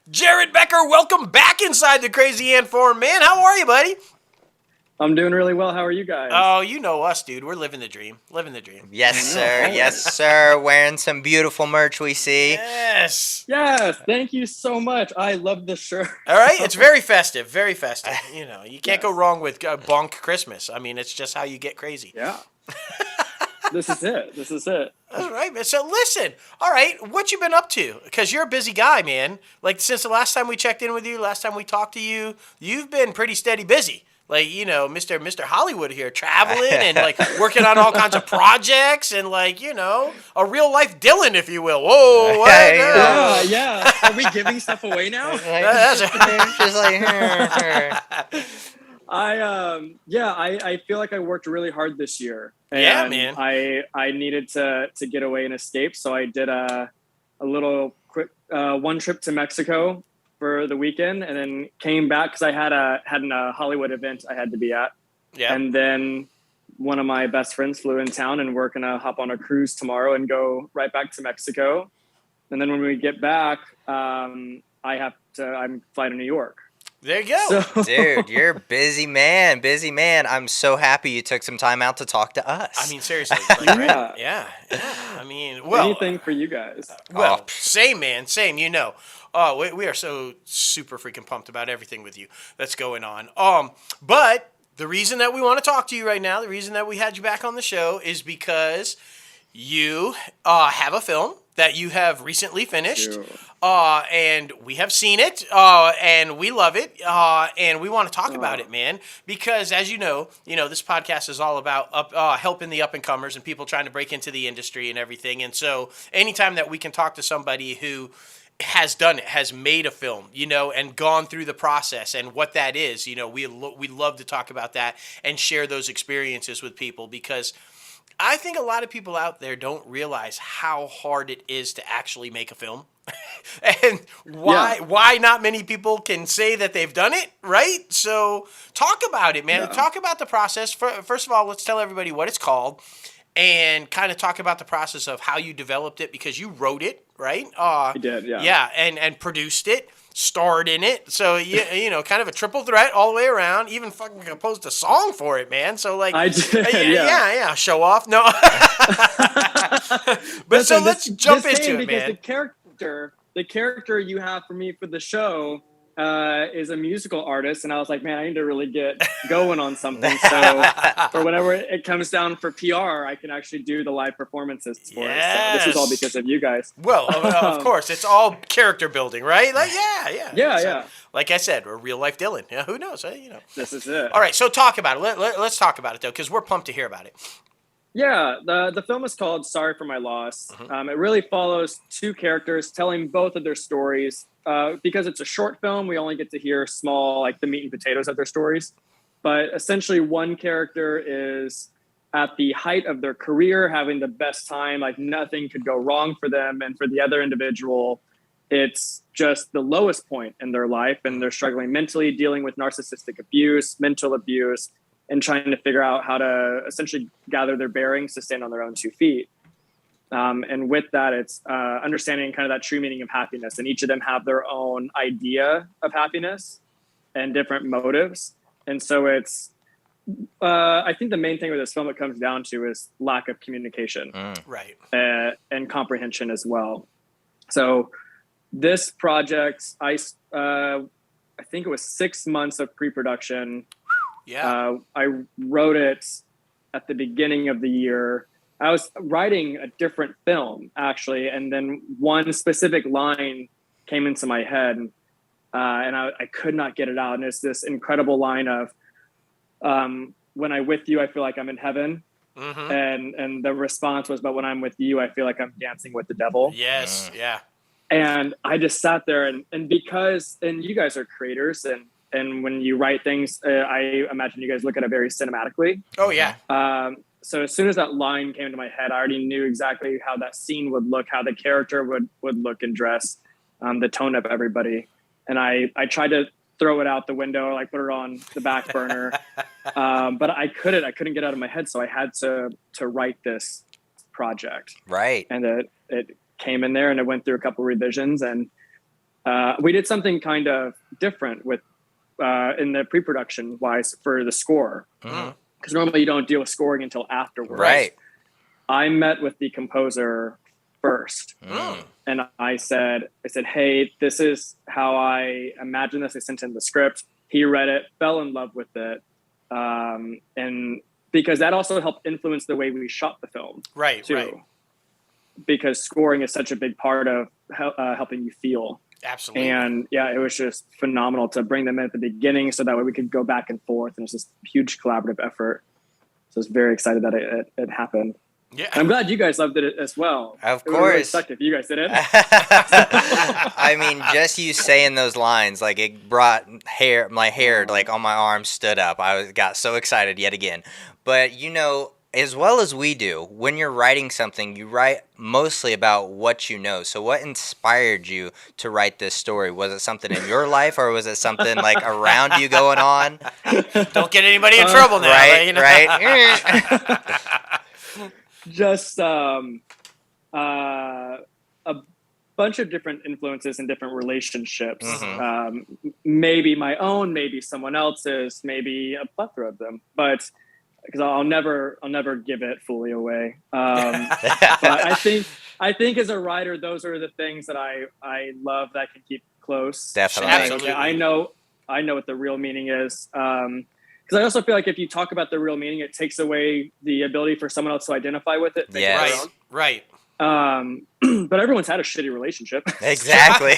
Jared Becker, welcome back inside the Crazy Ant Farm, man. How are you, buddy? I'm doing really well. How are you guys? Oh, you know us, dude. We're living the dream. Living the dream. Yes, sir. Yes, sir. Wearing some beautiful merch we see. Yes. Yes. Thank you so much. I love this shirt. All right. It's very festive. Very festive. You know, you can't go wrong with bonk Christmas. I mean, it's just how you get crazy. Yeah. This is it. This is it. All right, man. So listen. All right, what you been up to? Because you're a busy guy, man. Like since the last time we checked in with you, last time we talked to you, you've been pretty steady busy. Like, you know, Mr. Hollywood here, traveling and, like, working on all kinds of projects and, like, you know, a real-life Dylan, if you will. Whoa, what? Yeah. Are we giving stuff away now? I feel like I worked really hard this year. And yeah, man. I needed to get away and escape, so I did a little quick one trip to Mexico for the weekend, and then came back because I had a Hollywood event I had to be at. Yeah. And then one of my best friends flew in town, and we're gonna hop on a cruise tomorrow and go right back to Mexico. And then when we get back, I'm flying to New York. There you go. So, dude, you're a busy man. Busy man. I'm so happy you took some time out to talk to us. I mean, seriously. Like, right? Yeah. I mean, well. Anything for you guys. Well, same, man. Same, you know. We are so super freaking pumped about everything with you that's going on. But the reason that we want to talk to you right now, the reason that we had you back on the show is because you have a film that you have recently finished. Sure. And we have seen it, and we love it, and we want to talk about it, man. Because as you know, this podcast is all about helping the up-and-comers and people trying to break into the industry and everything. And so anytime that we can talk to somebody who has done it, has made a film, and gone through the process and what that is, we love to talk about that and share those experiences with people, because I think a lot of people out there don't realize how hard it is to actually make a film. And why not many people can say that they've done it, right? So talk about it, man. Yeah. Talk about the process. First of all, let's tell everybody what it's called and kind of talk about the process of how you developed it, because you wrote it, right? I did, yeah. Yeah, and produced it, starred in it. So, kind of a triple threat all the way around. Even fucking composed a song for it, man. So, like, I did, yeah, show off. No. But so let's jump into it, man. The character you have for me for the show is a musical artist, and I was like, man, I need to really get going on something. So for whenever it comes down for PR, I can actually do the live performances for it. So this is all because of you guys. Well, of course, it's all character building, right? Like, yeah. So, like I said, we're real life Dylan. Yeah, who knows? This is it. All right, so talk about it. Let's talk about it though, because we're pumped to hear about it. Yeah, the film is called Sorry for My Loss. Mm-hmm. It really follows two characters telling both of their stories. Because it's a short film, we only get to hear small, like the meat and potatoes of their stories. But essentially one character is at the height of their career, having the best time, like nothing could go wrong for them. And for the other individual, it's just the lowest point in their life. And they're struggling mentally, dealing with narcissistic abuse, mental abuse, and trying to figure out how to essentially gather their bearings to stand on their own 2 feet. And with that, it's understanding kind of that true meaning of happiness. And each of them have their own idea of happiness and different motives. And so it's, I think the main thing with this film it comes down to is lack of communication. Right. And comprehension as well. So this project, I think it was 6 months of pre-production. Yeah. I wrote it at the beginning of the year. I was writing a different film, actually, and then one specific line came into my head, and I could not get it out. And it's this incredible line of, when I'm with you, I feel like I'm in heaven. Mm-hmm. And the response was, but when I'm with you, I feel like I'm dancing with the devil. Yes, yeah. And I just sat there, and you guys are creators, and when you write things, I imagine you guys look at it very cinematically. Oh, yeah. So as soon as that line came to my head, I already knew exactly how that scene would look, how the character would look and dress, the tone of everybody. And I tried to throw it out the window, like put it on the back burner. But I couldn't get it out of my head. So I had to write this project. Right. And it came in there and it went through a couple revisions, and we did something kind of different with in the pre-production wise for the score, because normally you don't deal with scoring until afterwards. Right. I met with the composer first, and I said, hey, this is how I imagine this. I sent him the script. He read it, fell in love with it, and because that also helped influence the way we shot the film, right? Too, right. Because scoring is such a big part of helping you feel. Absolutely. And yeah, it was just phenomenal to bring them in at the beginning, so that way we could go back and forth, and it's this huge collaborative effort. So I was very excited that it happened. Yeah, and I'm glad you guys loved it as well. Of it course, would really sucked if you guys didn't. I mean, just you saying those lines, like it brought my hair like on my arm stood up. Got so excited yet again. But as well as we do, when you're writing something, you write mostly about what you know. So what inspired you to write this story? Was it something in your life, or was it something like around you going on? Don't get anybody in trouble now. Right, right. Just a bunch of different influences and different relationships. Maybe my own, maybe someone else's, maybe a plethora of them. But because I'll never give it fully away. But I think as a writer, those are the things that I love that I can keep close. Definitely. Absolutely. I know what the real meaning is. Because I also feel like if you talk about the real meaning, it takes away the ability for someone else to identify with it. Yes. Right. But everyone's had a shitty relationship. Exactly.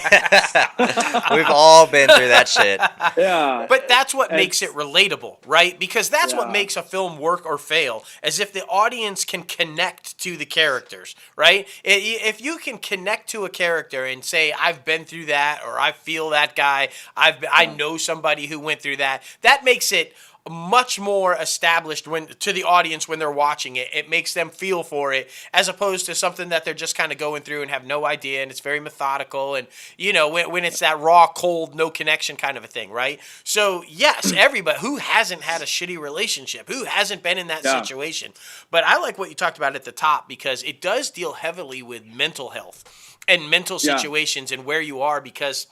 We've all been through that shit. Yeah. But that's what makes it relatable, right? Because that's what makes a film work or fail, as if the audience can connect to the characters, right? If you can connect to a character and say, I've been through that, or I feel that guy, I know somebody who went through that, that makes it much more established to the audience when they're watching it. It makes them feel for it, as opposed to something that they're just kind of going through and have no idea, and it's very methodical, and when it's that raw, cold, no connection kind of a thing, right? So yes, everybody who hasn't had a shitty relationship, who hasn't been in that situation. But I like what you talked about at the top, because it does deal heavily with mental health and mental situations and where you are, because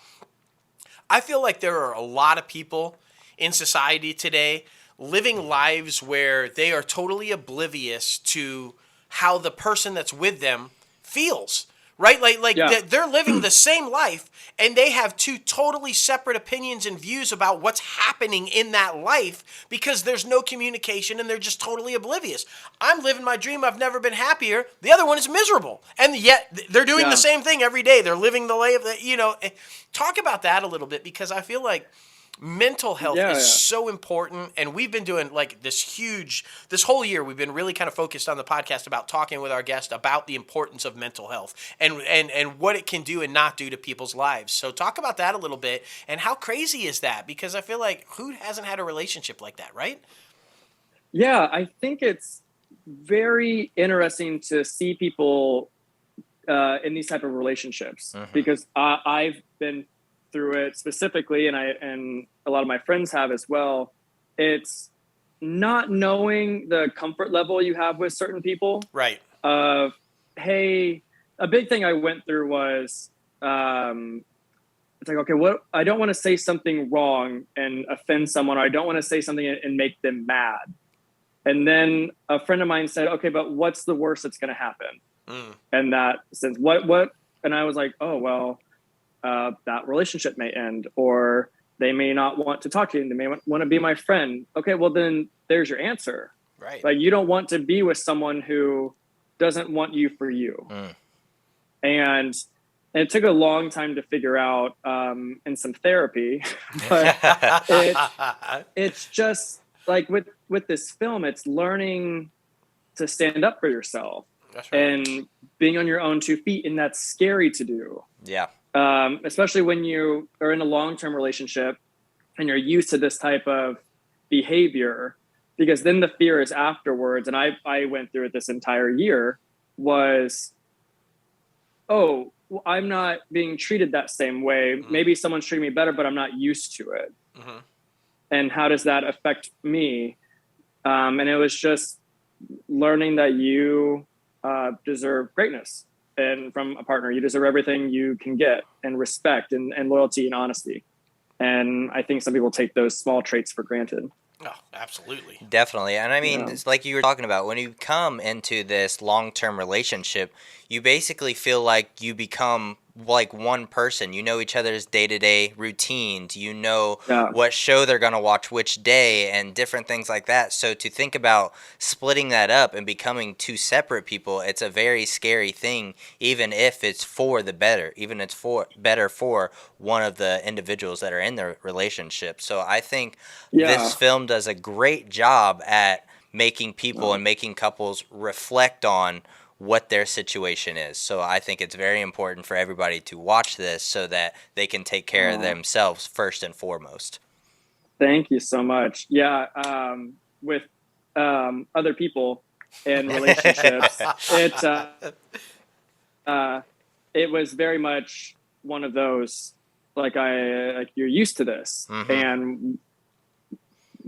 I feel like there are a lot of people in society today living lives where they are totally oblivious to how the person that's with them feels, right? They're living the same life, and they have two totally separate opinions and views about what's happening in that life, because there's no communication and they're just totally oblivious. I'm living my dream. I've never been happier. The other one is miserable. And yet they're doing the same thing every day. They're living the life that, talk about that a little bit, because I feel like mental health is so important, and we've been doing this whole year we've been really kind of focused on the podcast about talking with our guests about the importance of mental health and what it can do and not do to people's lives. So talk about that a little bit, and how crazy is that? Because I feel like who hasn't had a relationship like that, right? Yeah, I think it's very interesting to see people in these type of relationships, because I've been through it specifically, and a lot of my friends have as well. It's not knowing the comfort level you have with certain people. Right. Hey, a big thing I went through was it's like, okay, what, I don't want to say something wrong and offend someone, or I don't want to say something and make them mad. And then a friend of mine said, okay, but what's the worst that's going to happen? And that sense, what? And I was like, oh, well, that relationship may end, or they may not want to talk to you, and they may want to be my friend. Okay, well then there's your answer. Right. Like, you don't want to be with someone who doesn't want you for you. And it took a long time to figure out in some therapy. But it's just like with this film, it's learning to stand up for yourself. That's right. And being on your own 2 feet, and that's scary to do. Yeah. Especially when you are in a long-term relationship and you're used to this type of behavior, because then the fear is afterwards. And I went through it this entire year, was, oh, well, I'm not being treated that same way. Maybe someone's treating me better, but I'm not used to it. And how does that affect me? And it was just learning that you deserve greatness. and from a partner. You deserve everything you can get, and respect and loyalty and honesty. And I think some people take those small traits for granted. Oh, absolutely. Definitely. And I mean, Yeah. it's like you were talking about, when you come into this long-term relationship, you basically feel like you become like one person. You know each other's day-to-day routines. You know Yeah. what show they're going to watch which day and different things like that. So to think about splitting that up and becoming two separate people, it's a very scary thing, even if it's for the better, even if it's for better for one of the individuals that are in the relationship. So I think Yeah. this film does a great job at making people and making couples reflect on what their situation is. So I think it's very important for everybody to watch this so that they can take care of themselves first and foremost. Thank you so much. Yeah. With other people in relationships, it was very much one of those, like you're used to this. Mm-hmm. And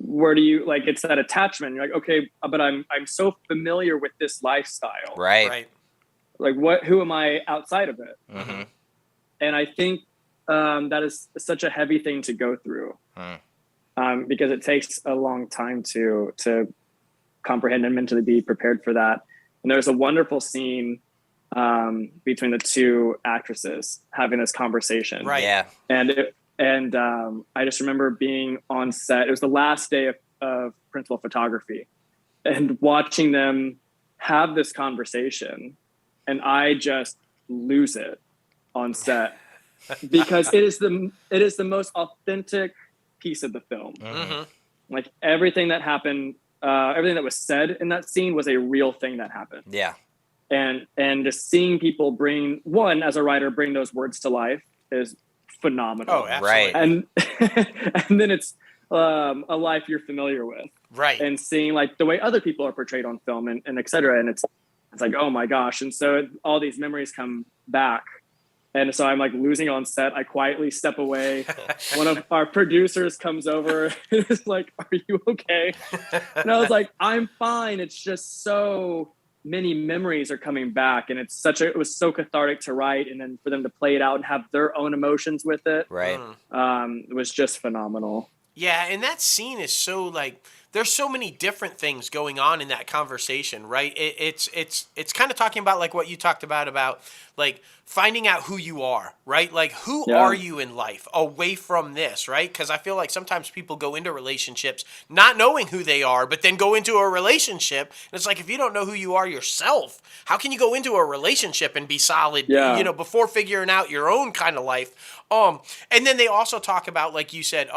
where do you, like, it's that attachment. You're like, okay, but I'm so familiar with this lifestyle. Right. Like, who am I outside of it? Mm-hmm. And I think that is such a heavy thing to go through, because it takes a long time to comprehend and mentally be prepared for that. And there's a wonderful scene between the two actresses having this conversation. Right. Yeah. And I just remember being on set. It was the last day of principal photography, and watching them have this conversation, and I just lose it on set because it is the most authentic piece of the film. Mm-hmm. Like, everything that happened, everything that was said in that scene was a real thing that happened. Yeah. And just seeing people as a writer, bring those words to life is phenomenal. Oh, absolutely. Right. And then it's a life you're familiar with. Right. And seeing, like, the way other people are portrayed on film and et cetera. And it's like, oh my gosh. And so all these memories come back. And so I'm like losing on set. I quietly step away. One of our producers comes over and is like, are you okay? And I was like, I'm fine. It's just so many memories are coming back. And it was so cathartic to write. And then for them to play it out and have their own emotions with it. Right. It was just phenomenal. Yeah, and that scene is so, like, there's so many different things going on in that conversation, right? It's kind of talking about, like, what you talked about like finding out who you are, right? Like, who are you in life away from this, right? Because I feel like sometimes people go into relationships not knowing who they are, but then go into a relationship, and it's like, if you don't know who you are yourself, how can you go into a relationship and be solid, before figuring out your own kind of life? And then they also talk about, like you said,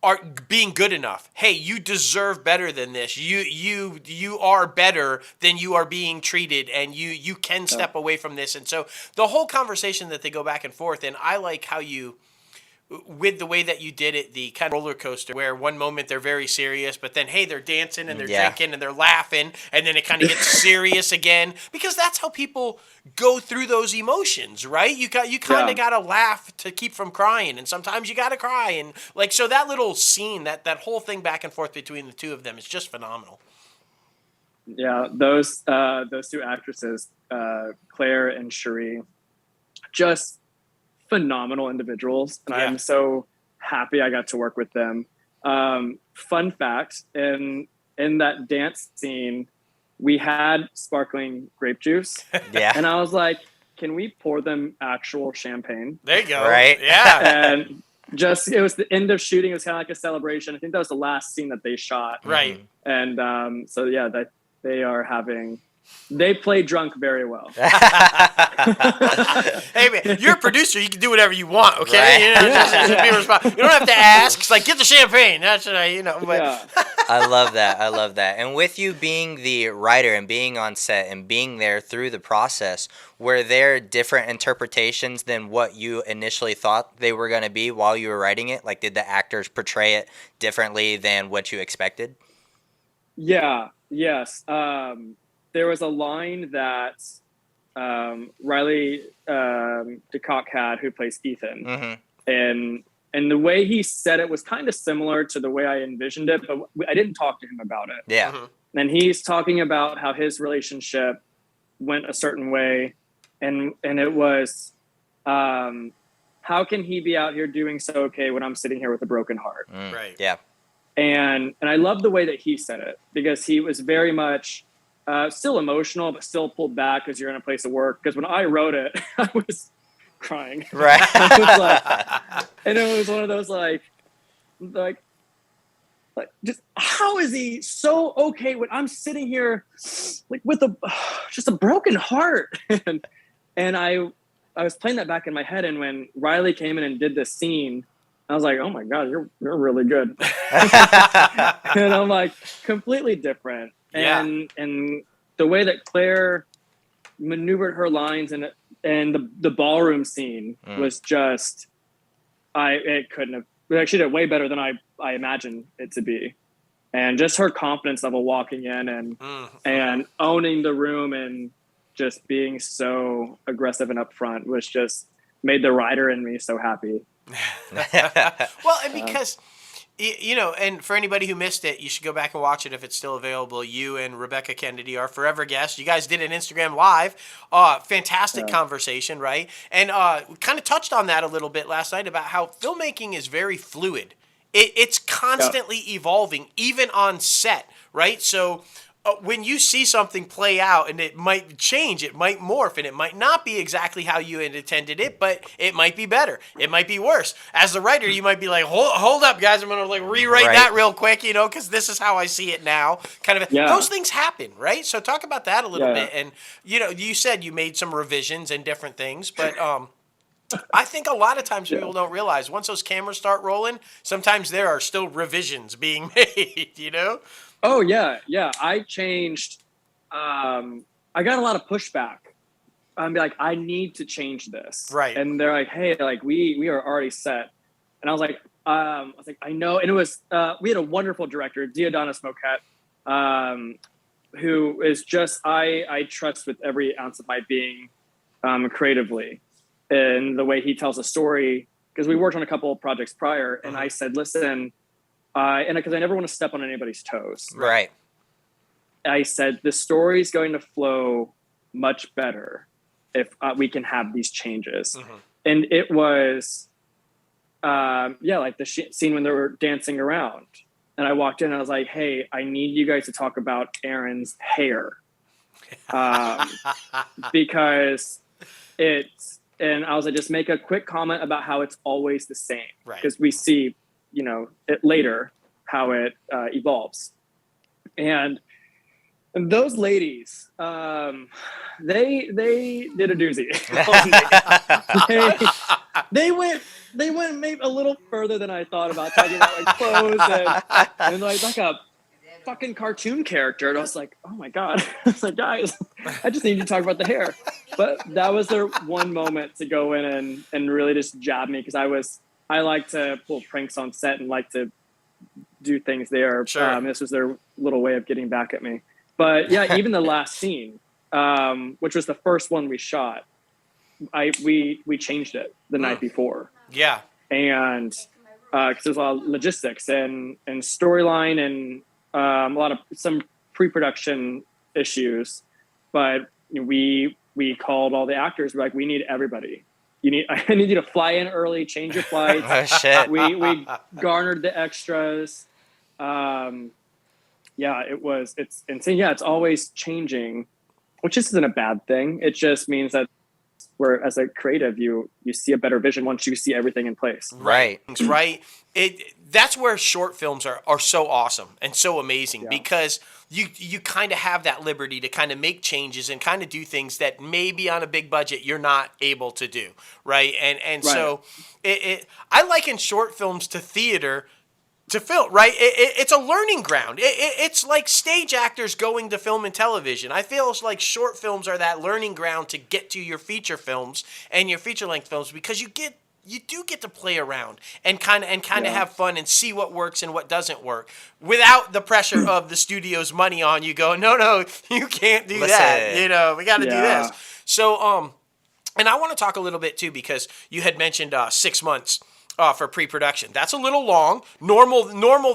are being good enough. Hey, you deserve better than this. You are better than you are being treated, and you can step away from this. And so the whole conversation that they go back and forth, and I like how you, with the way that you did it, the kind of roller coaster where one moment they're very serious, but then, hey, they're dancing and they're drinking and they're laughing, and then it kind of gets serious again, because that's how people go through those emotions, right? You kind of got to laugh to keep from crying, and sometimes you got to cry, and like, so that little scene, that whole thing back and forth between the two of them is just phenomenal. Yeah, those two actresses, Claire and Cherie, just phenomenal individuals, and I'm so happy I got to work with them. Fun fact, in that dance scene, we had sparkling grape juice. Yeah. And I was like, can we pour them actual champagne? There you go. Right. Yeah. And it was the end of shooting. It was kind of like a celebration. I think that was the last scene that they shot. Right. And so yeah, that they play drunk very well. Hey man, you're a producer. You can do whatever you want. Okay, Right. Just be responsible. You don't have to ask. It's like, get the champagne. That's But Yeah. I love that. And with you being the writer and being on set and being there through the process, were there different interpretations than what you initially thought they were going to be while you were writing it? Like, did the actors portray it differently than what you expected? Yeah. Yes. There was a line that Riley DeCock had, who plays Ethan, Mm-hmm. and the way he said it was kind of similar to the way I envisioned it, but I didn't talk to him about it. Yeah. Mm-hmm. And he's talking about how his relationship went a certain way, and it was, how can he be out here doing so okay when I'm sitting here with a broken heart? Right. Yeah. And I love the way that he said it, because he was very much still emotional, but still pulled back because you're in a place of work. Because when I wrote it, I was crying. Right. I was like, and it was one of those like just how is he so okay when I'm sitting here like with just a broken heart? and I was playing that back in my head, and when Riley came in and did this scene, I was like, oh my God, you're really good. And I'm like, completely different. Yeah. And the way that Claire maneuvered her lines and the ballroom scene was just, it couldn't have, she did way better than I imagined it to be. And just her confidence level walking in and owning the room and just being so aggressive and upfront was just made the writer in me so happy. Well, and because, you know, and for anybody who missed it, you should go back and watch it if it's still available. You and Rebecca Kennedy are forever guests. You guys did an Instagram Live. Fantastic conversation, right? And we kind of touched on that a little bit last night about how filmmaking is very fluid. It's constantly evolving, even on set, right? So when you see something play out and it might change, it might morph, and it might not be exactly how you had intended it, but it might be better. It might be worse. As the writer, you might be like, hold up, guys, I'm going to like rewrite that real quick, you know, because this is how I see it now. Kind of those things happen, right? So talk about that a little bit. And, you know, you said you made some revisions and different things, but I think a lot of times people don't realize once those cameras start rolling, sometimes there are still revisions being made, you know? Oh yeah. I changed. I got a lot of pushback. I'm like, I need to change this. Right. And they're like, hey, like we are already set. And I was like, I know. And it was, we had a wonderful director, Diodanis Moquette, who is just, I trust with every ounce of my being, creatively, and the way he tells a story. Because we worked on a couple of projects prior, and I said, listen, and because I never want to step on anybody's toes. Right. I said, the story's going to flow much better if we can have these changes. And it was, like the scene when they were dancing around. And I walked in and I was like, hey, I need you guys to talk about Aaron's hair. Because and I was like, just make a quick comment about how it's always the same. Right. Because we see, you know, it later, how it evolves. And those ladies, they did a doozy. they went maybe a little further than I thought about talking about like clothes and like a fucking cartoon character. And I was like, oh my God. I was like, guys, I just need to talk about the hair. But that was their one moment to go in and really just jab me, because I like to pull pranks on set and like to do things there. Sure. This was their little way of getting back at me. But yeah, even the last scene, which was the first one we shot, we changed it the night before. Yeah. And because there's a lot of logistics and storyline and a lot of some pre-production issues, but we called all the actors. We're like, we need everybody. I need you to fly in early, change your flights. Oh shit. We garnered the extras. It's insane. Yeah, it's always changing, which isn't a bad thing. It just means that as a creative, you see a better vision once you see everything in place. Right. That's where short films are so awesome and so amazing, because you kind of have that liberty to kind of make changes and kind of do things that maybe on a big budget you're not able to do, right? And so I liken short films to theater, to film, right? It's a learning ground. It's like stage actors going to film and television. I feel like short films are that learning ground to get to your feature films and your feature length films, because you do get to play around and kind of have fun and see what works and what doesn't work without the pressure of the studio's money on you going, no, you can't do that. You know, we got to do this. So, and I want to talk a little bit too, because you had mentioned 6 months for pre-production. That's a little long. Normal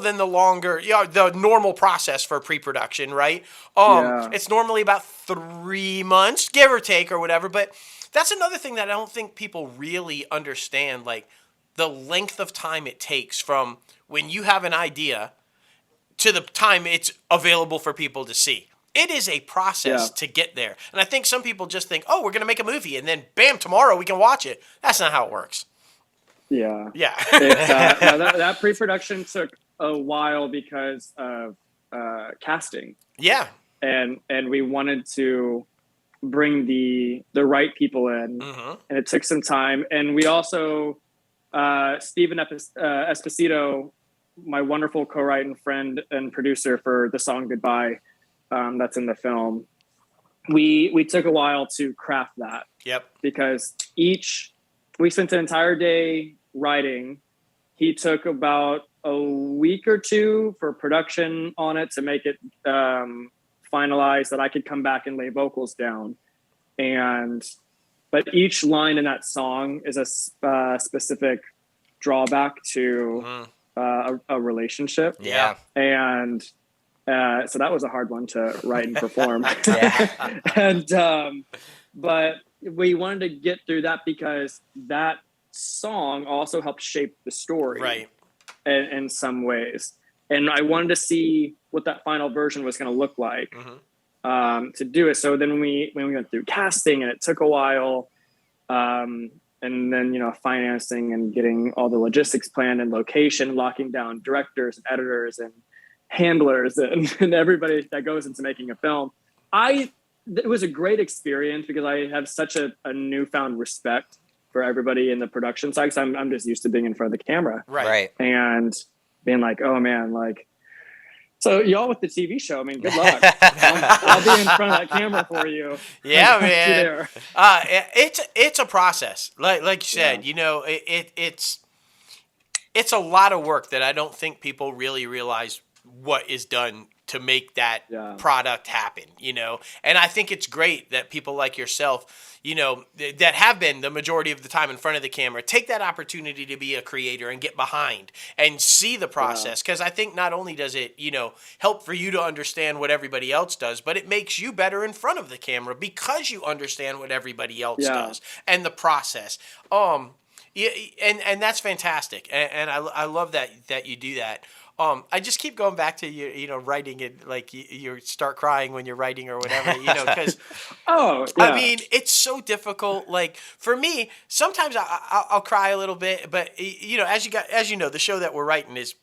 than the longer, the normal process for pre-production, right? It's normally about 3 months, give or take, or whatever. But that's another thing that I don't think people really understand, like the length of time it takes from when you have an idea to the time it's available for people to see. It is a process to get there. And I think some people just think, oh, we're going to make a movie and then bam, tomorrow we can watch it. That's not how it works. Yeah. That pre-production took a while because of casting. Yeah. And we wanted to bring the right people in, and it took some time. And we also, Stephen Esposito, my wonderful co-writer and friend and producer for the song Goodbye, that's in the film. We took a while to craft that. Yep. Because we spent an entire day writing. He took about a week or two for production on it to make it finalized, that I could come back and lay vocals down. But each line in that song is a specific drawback to a relationship. Yeah. And so that was a hard one to write and perform. But we wanted to get through that because that song also helped shape the story, right? In some ways, and I wanted to see what that final version was going to look like to do it. So then when we went through casting, and it took a while, and then financing and getting all the logistics planned and location, locking down directors and editors and handlers and everybody that goes into making a film. It was a great experience because I have such a newfound respect for everybody in the production side. Cause I'm just used to being in front of the camera. Right. And being like, oh man, like, so y'all with the TV show, I mean, good luck. I'll be in front of that camera for you. Yeah, man. It's a process. Like you said, it's a lot of work that I don't think people really realize what is done to make that product happen, and I think it's great that people like yourself, that have been the majority of the time in front of the camera, take that opportunity to be a creator and get behind and see the process. Because I think not only does it, help for you to understand what everybody else does, but it makes you better in front of the camera because you understand what everybody else does and the process. Yeah, and that's fantastic, and I love that you do that. I just keep going back to you, writing it, like you start crying when you're writing or whatever, because I mean, it's so difficult. Like for me, sometimes I'll cry a little bit, but as you know, the show that we're writing is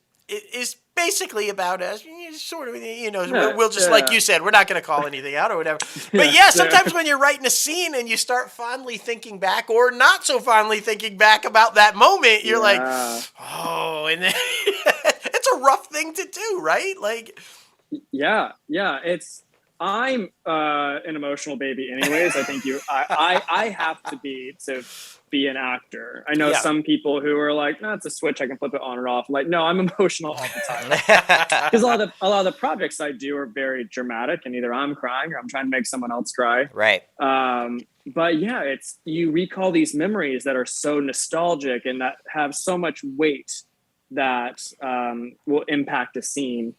basically about us, sort of, we'll just, like you said, we're not going to call anything out or whatever. But sometimes when you're writing a scene and you start fondly thinking back or not so fondly thinking back about that moment, you're like, oh, and then it's a rough thing to do, right? Like, I'm an emotional baby anyways. I think I have to be an actor. I know some people who are like, no, it's a switch, I can flip it on or off. Like, no, I'm emotional all the time. Because a lot of the projects I do are very dramatic, and either I'm crying or I'm trying to make someone else cry. Right. But it's, you recall these memories that are so nostalgic and that have so much weight that will impact a scene.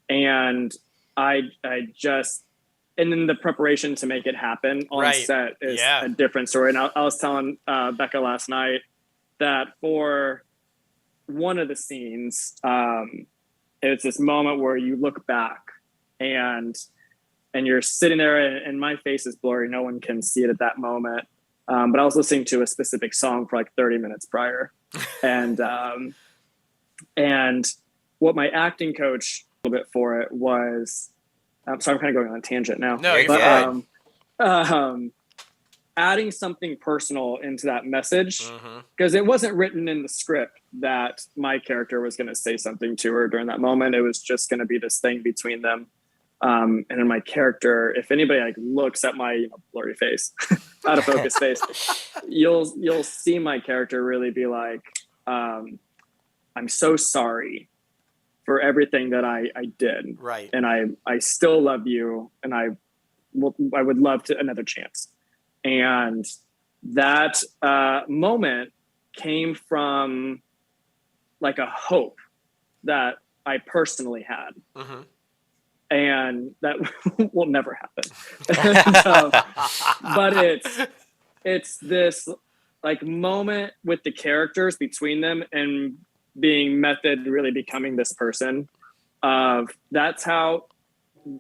And and then the preparation to make it happen on set is a different story. And I was telling Becca last night that for one of the scenes, it's this moment where you look back and you're sitting there, and my face is blurry. No one can see it at that moment. But I was listening to a specific song for like 30 minutes prior. And what my acting coach a little bit for it was, so I'm kind of going on a tangent now. No, you're fine. Adding something personal into that message, because it wasn't written in the script that my character was going to say something to her during that moment. It was just going to be this thing between them. And in my character, if anybody like looks at my blurry face, out of focus face, you'll see my character really be like, I'm so sorry for everything that I did. Right. And I still love you, and I would love another chance. And that moment came from like a hope that I personally had. Mm-hmm. And that will never happen. But it's this like moment with the characters between them and being Method really becoming this person of that's how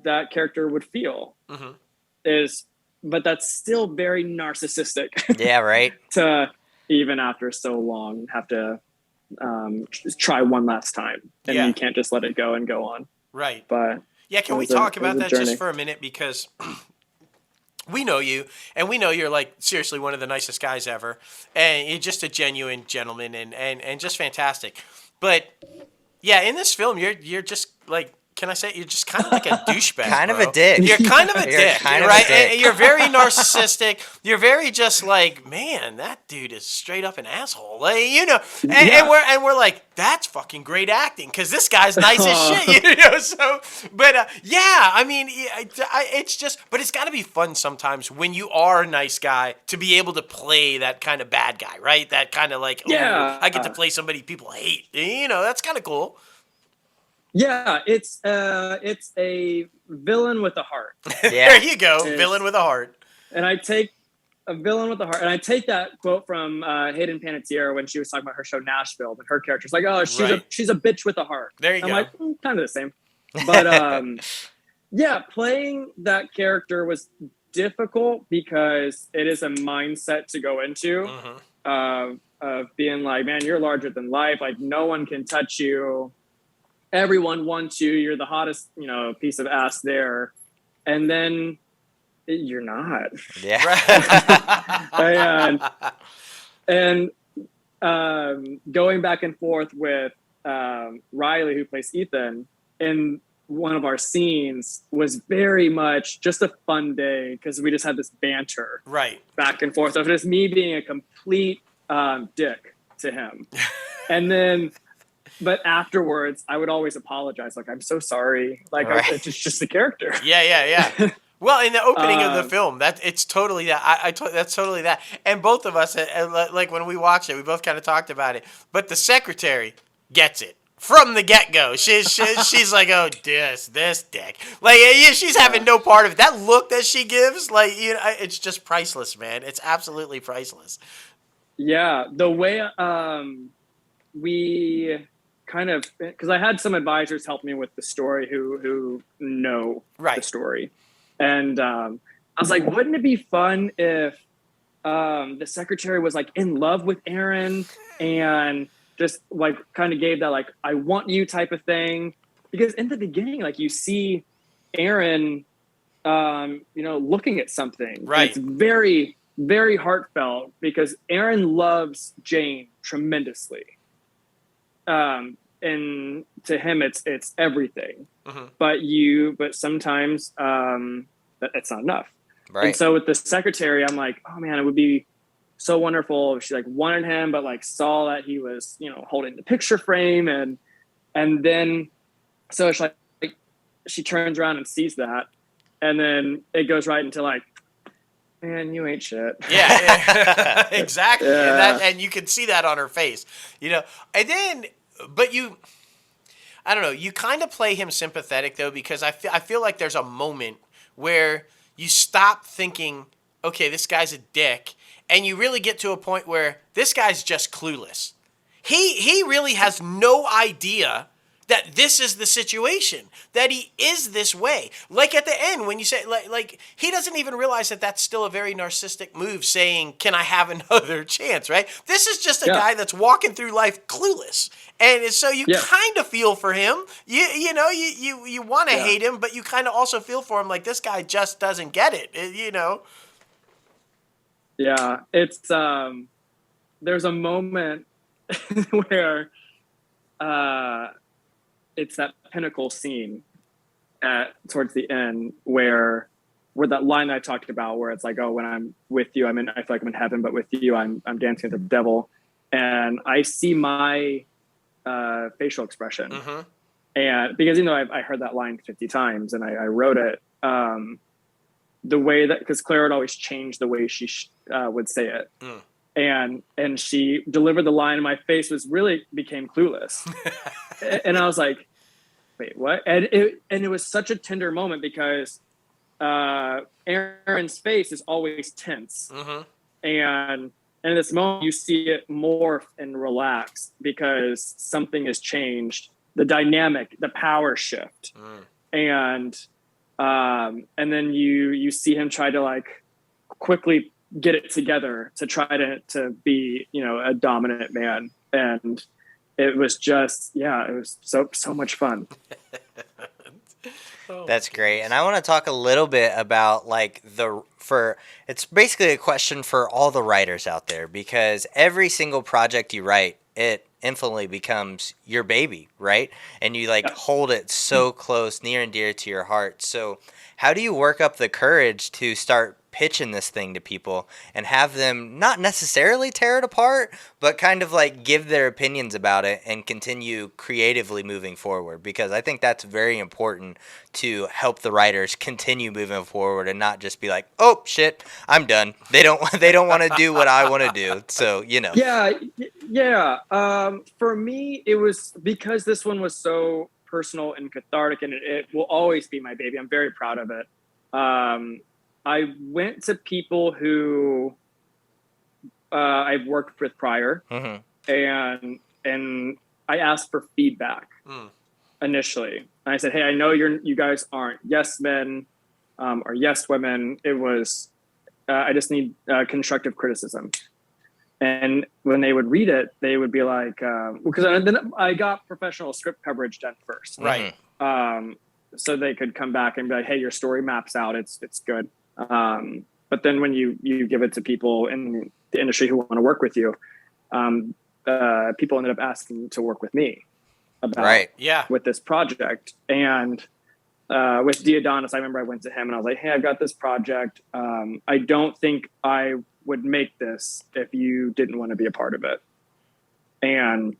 that character would feel but that's still very narcissistic. Yeah, right. To even after so long have to try one last time, and you can't just let it go and go on. Right. But yeah, can we talk about that just for a minute? Because we know you, and we know you're like seriously one of the nicest guys ever, and you're just a genuine gentleman and just fantastic. But yeah, in this film, you're just like, can I say, you're just kind of like a douchebag, kind bro. of a dick. You're kind of a dick, kind of right? a dick. And you're very narcissistic. You're very just like, man, that dude is straight up an asshole. Like, you know, and we're like, that's fucking great acting because this guy's nice as shit, you know. So, but yeah, I mean, it's just, but it's got to be fun sometimes when you are a nice guy to be able to play that kind of bad guy, right? That kind of like, I get to play somebody people hate. You know, that's kind of cool. Yeah, it's a villain with a heart. Yeah. There you go, villain with a heart. And I take a villain with a heart, and I take that quote from Hayden Panettiere when she was talking about her show Nashville, and her character's like, "Oh, she's a bitch with a heart." There you go. I'm like, kind of the same, but yeah, playing that character was difficult because it is a mindset to go into of being like, man, you're larger than life. Like, no one can touch you. Everyone wants you. You're the hottest, you know, piece of ass there. And then you're not. Yeah. and going back and forth with Riley, who plays Ethan, in one of our scenes was very much just a fun day because we just had this banter back and forth of just me being a complete dick to him. And then, but afterwards, I would always apologize. Like, I'm so sorry. Like, it's just the character. Yeah. Well, in the opening of the film, it's totally that. That's totally that. And both of us, like when we watched it, we both kind of talked about it. But the secretary gets it from the get-go. She's like, oh, this dick. Like, she's having no part of it. That look that she gives, like, you know, it's just priceless, man. It's absolutely priceless. Yeah, the way we kind of, because I had some advisors help me with the story who know the story. And I was like, wouldn't it be fun if the secretary was like in love with Aaron and just like kind of gave that like, I want you type of thing? Because in the beginning, like you see Aaron, you know, looking at something. Right. It's very, very heartfelt because Aaron loves Jane tremendously. And to him, it's everything. But sometimes it's not enough. Right. And so with the secretary, I'm like, oh man, it would be so wonderful if she like wanted him, but like saw that he was, you know, holding the picture frame, and then so it's like she turns around and sees that, and then it goes right into like, man, you ain't shit. Yeah. Exactly. Yeah. And you can see that on her face, you know. And then, but I don't know, you kind of play him sympathetic though, because I feel like there's a moment where you stop thinking, okay, this guy's a dick, and you really get to a point where this guy's just clueless. He really has no idea that this is the situation, that he is this way. Like at the end when you say, like he doesn't even realize that that's still a very narcissistic move saying, can I have another chance, right? This is just a guy that's walking through life clueless. And so you kind of feel for him. You know, you want to hate him, but you kind of also feel for him like this guy just doesn't get it, you know? Yeah, it's, there's a moment where, it's that pinnacle scene towards the end where that line that I talked about, where it's like, oh, when I'm with you, I feel like I'm in heaven, but with you, I'm dancing with the devil. And I see my facial expression. And because, you know, I heard that line 50 times and I wrote it, the way that, because Claire would always change the way she would say it. and she delivered the line, and my face became clueless. And I was like, wait, what? And it was such a tender moment because Aaron's face is always tense. And in this moment, you see it morph and relax because something has changed. The dynamic, the power shift. And then you see him try to like quickly get it together to try to be, a dominant man. And it was just, it was so much fun. That's great. And I want to talk a little bit about like it's basically a question for all the writers out there, because every single project you write, it infinitely becomes your baby, right? And you hold it so close, near and dear to your heart. So how do you work up the courage to start pitching this thing to people and have them not necessarily tear it apart, but kind of like give their opinions about it and continue creatively moving forward? Because I think that's very important to help the writers continue moving forward and not just be like, oh shit, I'm done. They don't want to do what I want to do. So, Yeah. For me, it was because this one was so personal and cathartic, and it will always be my baby. I'm very proud of it. I went to people who I've worked with prior, and I asked for feedback initially. And I said, "Hey, I know you guys aren't yes men or yes women. It was I just need constructive criticism." And when they would read it, they would be like, because then I got professional script coverage done first, right? So they could come back and be like, "Hey, your story maps out. It's good." But then when you give it to people in the industry who want to work with you, people ended up asking to work with me about with this project. And with Diodonis, I remember I went to him and I was like, "Hey, I've got this project. I don't think I would make this if you didn't want to be a part of it." And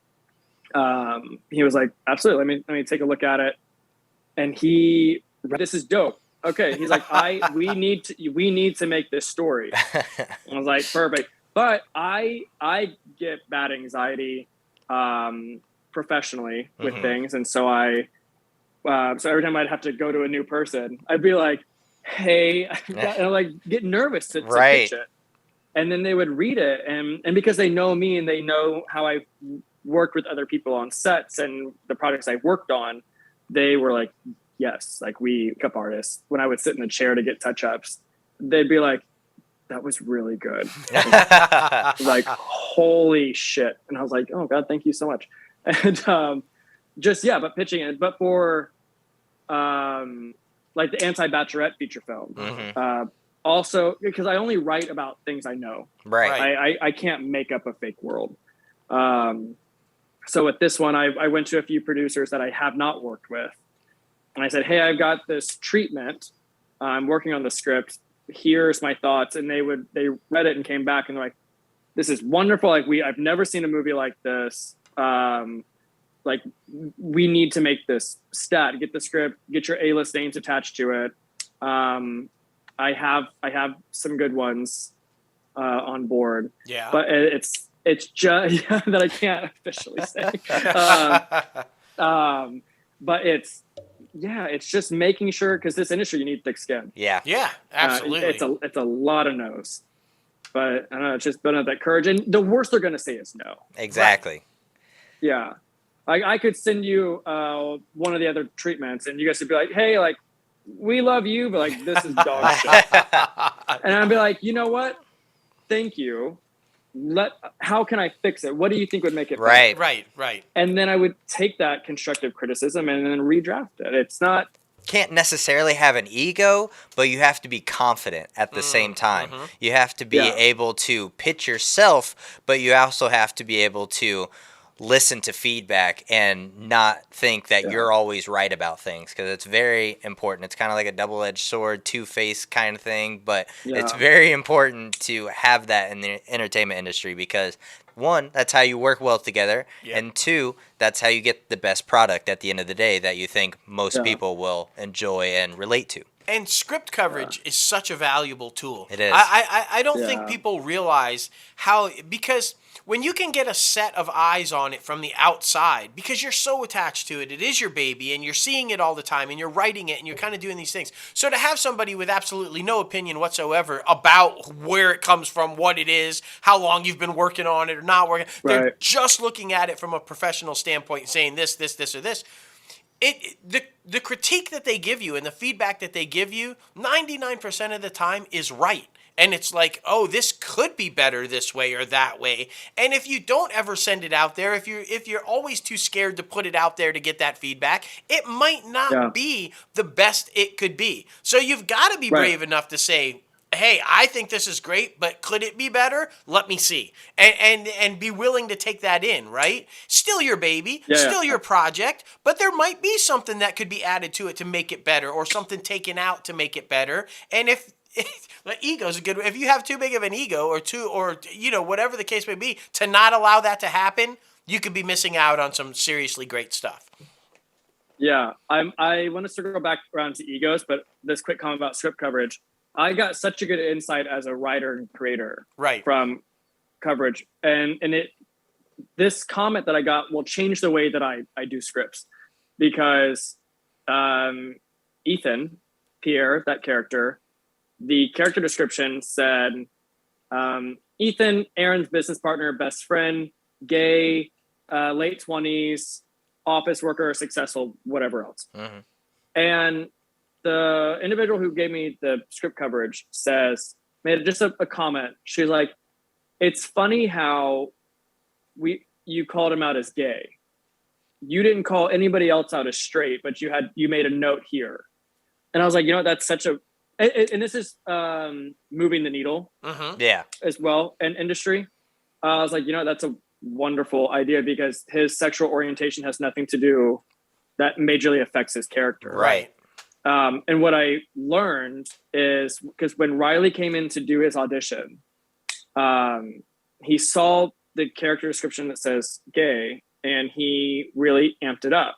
he was like, "Absolutely. Let me take a look at it." And this is dope. Okay, he's like, we need to make this story. And I was like, perfect. But I get bad anxiety professionally with things, and so so every time I'd have to go to a new person, I'd be like, "Hey," and I'd like get nervous to pitch it. And then they would read it, and because they know me and they know how I've worked with other people on sets and the projects I've worked on, they were like, yes, like we makeup artists, when I would sit in the chair to get touch-ups, they'd be like, "That was really good." Like, holy shit. And I was like, "Oh God, thank you so much." And but pitching it, but for like the Anti-Bachelorette feature film, also because I only write about things I know. Right. I can't make up a fake world. So with this one, I went to a few producers that I have not worked with. And I said, "Hey, I've got this treatment. I'm working on the script. Here's my thoughts." And they read it and came back and they're like, "This is wonderful. Like I've never seen a movie like this. Like we need to make this stat. Get the script. Get your A-list names attached to it. I have some good ones on board. Yeah, but it's just that I can't officially say. But it's just making sure, because this industry, you need thick skin. Yeah, absolutely. It's a lot of no's, but I don't know, it's just building up that courage. And the worst they're going to say is no. Exactly. Right. Yeah. I could send you one of the other treatments and you guys would be like, "Hey, like, we love you, but like, this is dog shit." And I'd be like, "You know what? Thank you. How can I fix it? What do you think would make it better?" Right. And then I would take that constructive criticism and then redraft it. It's not... Can't necessarily have an ego, but you have to be confident at the same time. You have to be able to pitch yourself, but you also have to be able to listen to feedback and not think that you're always right about things, because it's very important. It's kind of like a double-edged sword, two-faced kind of thing, but it's very important to have that in the entertainment industry, because one, that's how you work well together, and two, that's how you get the best product at the end of the day that you think most people will enjoy and relate to. And script coverage is such a valuable tool. It is. I don't think Yeah. people realize how, because when you can get a set of eyes on it from the outside, because you're so attached to it, it is your baby, and you're seeing it all the time, and you're writing it, and you're kind of doing these things. So to have somebody with absolutely no opinion whatsoever about where it comes from, what it is, how long you've been working on it or not working, they're Right. just looking at it from a professional standpoint and saying this, or this. The critique that they give you and the feedback that they give you 99% of the time is right. And it's like, oh, this could be better this way or that way. And if you don't ever send it out there, if you're always too scared to put it out there to get that feedback, it might not be the best it could be. So you've got to be brave enough to say, hey, I think this is great, but could it be better? Let me see. And be willing to take that in, right? Still your baby, still your project, but there might be something that could be added to it to make it better, or something taken out to make it better. And if the ego's a good, if you have too big of an ego, or whatever the case may be, to not allow that to happen, you could be missing out on some seriously great stuff. Yeah, I want to circle back around to egos, but this quick comment about script coverage. I got such a good insight as a writer and creator from coverage. And this comment that I got will change the way that I do scripts, because Ethan, Pierre, that character, the character description said, Ethan, Aaron's business partner, best friend, gay, late 20s, office worker, successful, whatever else. Mm-hmm. And the individual who gave me the script coverage made just a comment. She's like, it's funny how you called him out as gay. You didn't call anybody else out as straight, but you made a note here. And I was like, that's such a, and this is moving the needle as well in industry. I was like, that's a wonderful idea, because his sexual orientation has nothing to do, that majorly affects his character. Right. And what I learned is, because when Riley came in to do his audition, he saw the character description that says gay, and he really amped it up.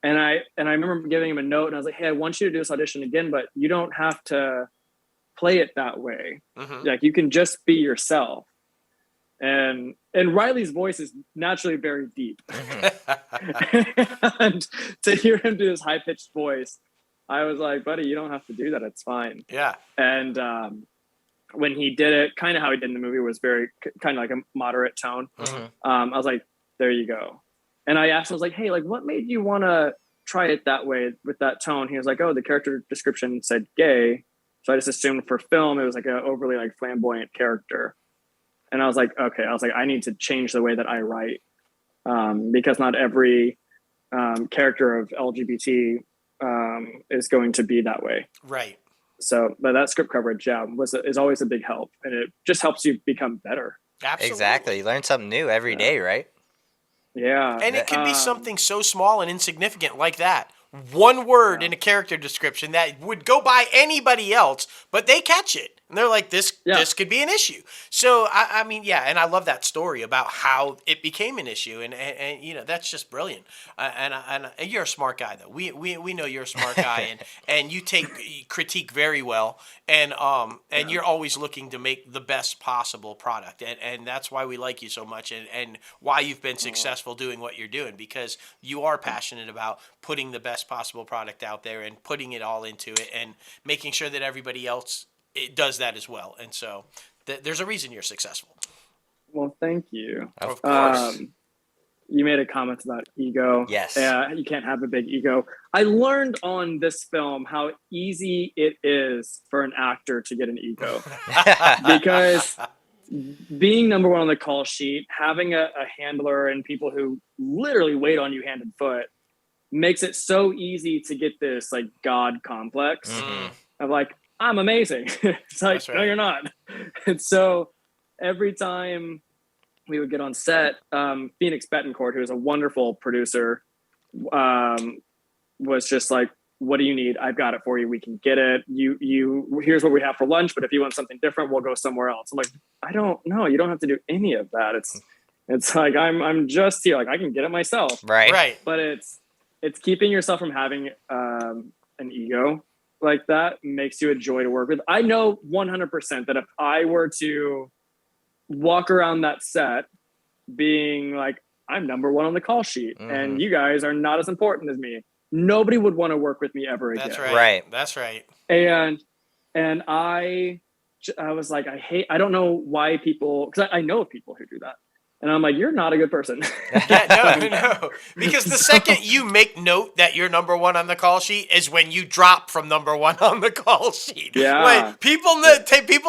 And I remember giving him a note, and I was like, hey, I want you to do this audition again, but you don't have to play it that way. Mm-hmm. Like, you can just be yourself. And Riley's voice is naturally very deep. Mm-hmm. And to hear him do this high-pitched voice, I was like, buddy, you don't have to do that. It's fine. Yeah. And when he did it, kind of how he did in the movie, was very kind of like a moderate tone. Mm-hmm. I was like, there you go. And I asked him, I was like, hey, like, what made you want to try it that way with that tone? He was like, oh, the character description said gay. So I just assumed for film, it was like an overly like flamboyant character. And I was like, okay, I need to change the way that I write, because not every character of LGBT is going to be that way. Right. So, but that script coverage, is always a big help, and it just helps you become better. Absolutely. Exactly. You learn something new every day, right? Yeah. And it could be something so small and insignificant like that. One word in a character description that would go by anybody else, but they catch it. And they're like, this could be an issue. So, I mean, and I love that story about how it became an issue. And that's just brilliant. And you're a smart guy, though. We know you're a smart guy, and you take critique very well. And you're always looking to make the best possible product. And that's why we like you so much, and why you've been successful doing what you're doing, because you are passionate about putting the best possible product out there and putting it all into it and making sure that everybody else does that as well. And so there's a reason you're successful. Well, thank you. Of course. You made a comment about ego. Yes. You can't have a big ego. I learned on this film how easy it is for an actor to get an ego. Because being number one on the call sheet, having a handler and people who literally wait on you hand and foot, makes it so easy to get this like God complex of like, I'm amazing. It's like, no, you're not. And so every time we would get on set, Phoenix Betancourt, who is a wonderful producer, was just like, what do you need? I've got it for you. We can get it. Here's what we have for lunch, but if you want something different, we'll go somewhere else. I'm like, I don't know. You don't have to do any of that. It's like, I'm just here. Like, I can get it myself. Right. But it's keeping yourself from having an ego. like that makes you a joy to work with. I know 100% that if I were to walk around that set being like, I'm number one on the call sheet and you guys are not as important as me, nobody would want to work with me ever again. That's right. That's right. And I was like, I don't know why people, because I know people who do that. And I'm like, you're not a good person. No. Because the second you make note that you're number one on the call sheet is when you drop from number one on the call sheet. Yeah. Like, people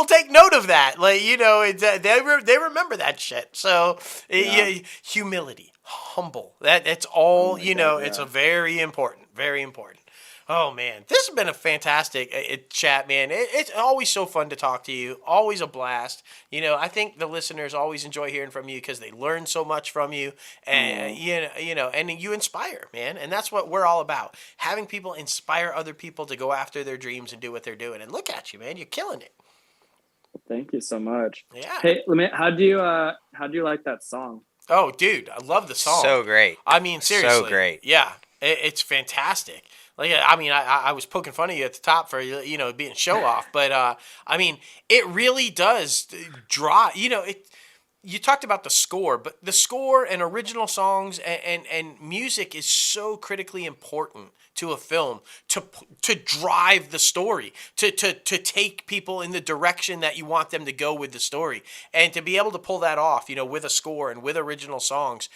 take note of that. Like, you know, they remember that shit. So humility, humble. That's all, it's a very important, very important. Oh, man. This has been a fantastic chat, man. It's always so fun to talk to you. Always a blast. I think the listeners always enjoy hearing from you because they learn so much from you. And, and you inspire, man. And that's what we're all about. Having people inspire other people to go after their dreams and do what they're doing. And look at you, man. You're killing it. Thank you so much. Yeah. Hey, how do you like that song? Oh, dude, I love the song. So great. I mean, seriously. So great. Yeah, it's fantastic. Like, I mean, I was poking fun of you at the top for, being show off, but I mean, it really does draw. You talked about the score, but the score and original songs and music is so critically important to a film to drive the story, to take people in the direction that you want them to go with the story, and to be able to pull that off, with a score and with original songs.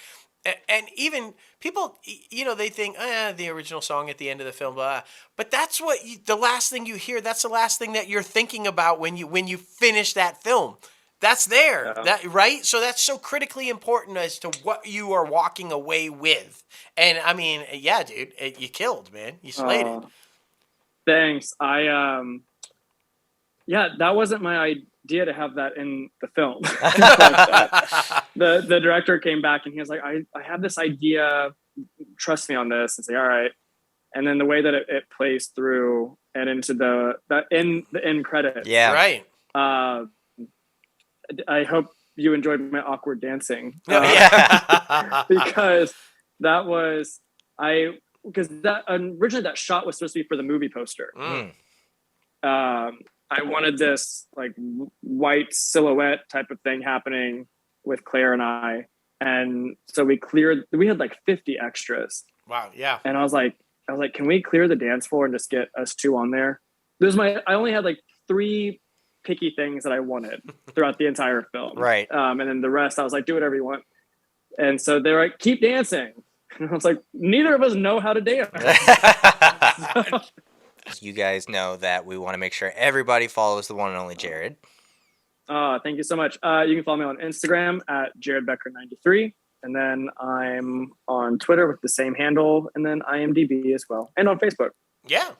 And even people, they think, the original song at the end of the film, blah. But that's the last thing you hear. That's the last thing that you're thinking about when you finish that film. That's there, right? So that's so critically important as to what you are walking away with. And I mean, yeah, dude, you killed, man. You slayed it. Thanks. that wasn't my idea to have that in the film. The director came back and he was like, I have this idea, trust me on this. And say, all right. And then the way that it plays through and into the end credits. Yeah. Right. I hope you enjoyed my awkward dancing. Because that was originally that shot was supposed to be for the movie poster. I wanted this like white silhouette type of thing happening with Claire and I. And so we had like 50 extras. Wow. Yeah. And I was like, can we clear the dance floor and just get us two on there? I only had like 3 picky things that I wanted throughout the entire film. Right. And then the rest, I was like, do whatever you want. And so they're like, keep dancing. And I was like, neither of us know how to dance. You guys know that we want to make sure everybody follows the one and only Jared. Thank you so much. You can follow me on Instagram at Jared Becker 93. And then I'm on Twitter with the same handle. And then IMDb as well. And on Facebook. Yeah,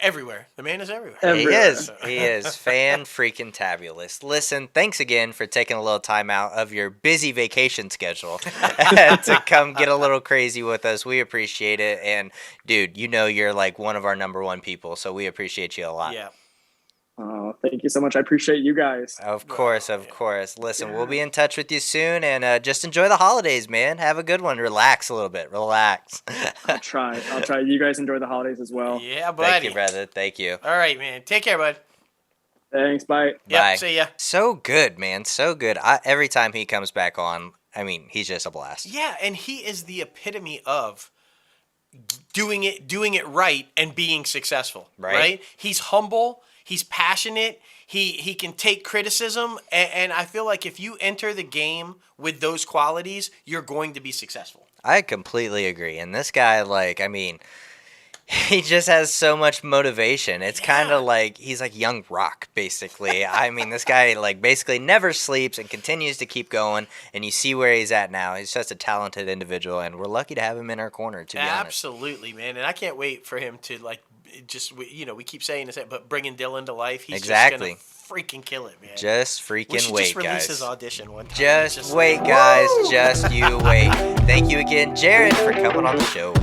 everywhere. The man is everywhere. He is fan-freaking-tabulous. Listen, thanks again for taking a little time out of your busy vacation schedule to come get a little crazy with us. We appreciate it. And, dude, you're like one of our number one people, so we appreciate you a lot. Yeah. Oh, thank you so much. I appreciate you guys. Of course. Listen, we'll be in touch with you soon, and just enjoy the holidays, man. Have a good one. Relax a little bit. Relax. I'll try. You guys enjoy the holidays as well. Yeah, buddy. Thank you, brother. Thank you. All right, man. Take care, bud. Thanks. Bye. Bye. See ya. So good, man. So good. Every time he comes back on, I mean, he's just a blast. Yeah, and he is the epitome of doing it right and being successful. Right? He's humble. He's passionate. He can take criticism, and I feel like if you enter the game with those qualities, you're going to be successful. I completely agree. And this guy, he just has so much motivation. It's kind of like he's like young Rock, basically. I mean, this guy basically never sleeps and continues to keep going. And you see where he's at now. He's just a talented individual, and we're lucky to have him in our corner. To be honest, absolutely, man. And I can't wait for him to we keep saying this, but bringing Dylan to life. He's exactly. just gonna freaking kill it, man. Just freaking wait, just release guys. His audition one time. Just wait, guys. Just you wait. Thank you again, Jared, for coming on the show.